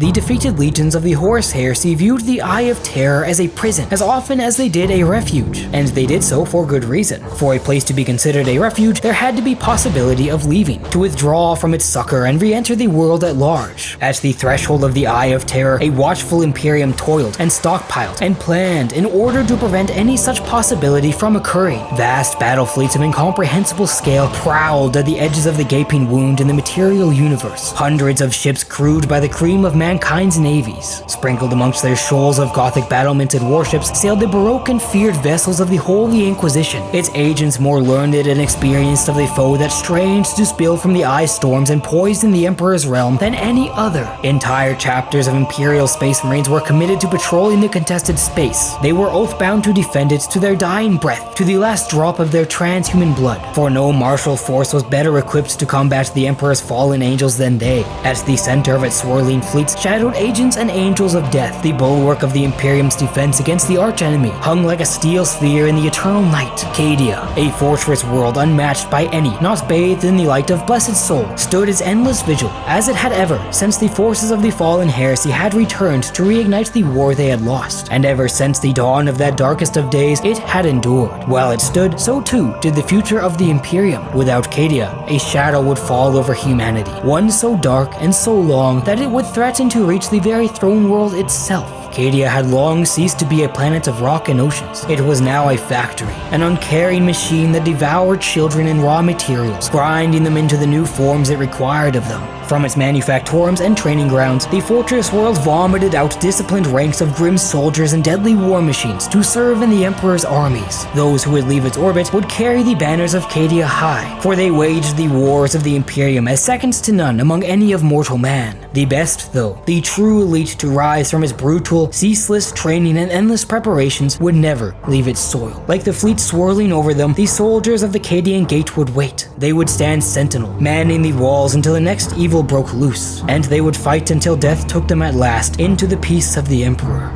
The defeated legions of the Horus Heresy viewed the Eye of Terror as a prison as often as they did a refuge, and they did so for good reason. For a place to be considered a refuge, there had to be possibility of leaving, to withdraw from its succor and re-enter the world at large. At the threshold of the Eye of Terror, a watchful Imperium toiled and stockpiled and planned in order to prevent any such possibility from occurring. Vast battle fleets of incomprehensible scale prowled at the edges of the gaping wound in the material universe. Hundreds of ships crewed by the cream of mankind's navies. Sprinkled amongst their shoals of Gothic battlemented warships sailed the baroque and feared vessels of the Holy Inquisition, its agents more learned and experienced of the foe that strained to spill from the ice storms and poised in the Emperor's realm than any other. Entire chapters of Imperial Space Marines were committed to patrolling the contested space. They were oath-bound to defend it to their dying breath, to the last drop of their transhuman blood, for no martial force was better equipped to combat the Emperor's fallen angels than they. At the center of its swirling fleets, shadowed agents and angels of death, the bulwark of the Imperium's defense against the archenemy, hung like a steel sphere in the eternal night. Cadia, a fortress world unmatched by any, not bathed in the light of blessed soul, stood its endless vigil, as it had ever, since the forces of the fallen heresy had returned to reignite the war they had lost, and ever since the dawn of that darkest of days, it had endured. While it stood, so too did the future of the Imperium. Without Cadia, a shadow would fall over humanity, one so dark and so long that it would threaten to reach the very throne world itself. Cadia had long ceased to be a planet of rock and oceans. It was now a factory, an uncaring machine that devoured children and raw materials, grinding them into the new forms it required of them. From its manufactorums and training grounds, the fortress world vomited out disciplined ranks of grim soldiers and deadly war machines to serve in the Emperor's armies. Those who would leave its orbit would carry the banners of Cadia high, for they waged the wars of the Imperium as seconds to none among any of mortal man. The best, though, the true elite to rise from its brutal, ceaseless training and endless preparations would never leave its soil. Like the fleet swirling over them, the soldiers of the Cadian Gate would wait. They would stand sentinel, manning the walls until the next evil broke loose, and they would fight until death took them at last into the peace of the Emperor.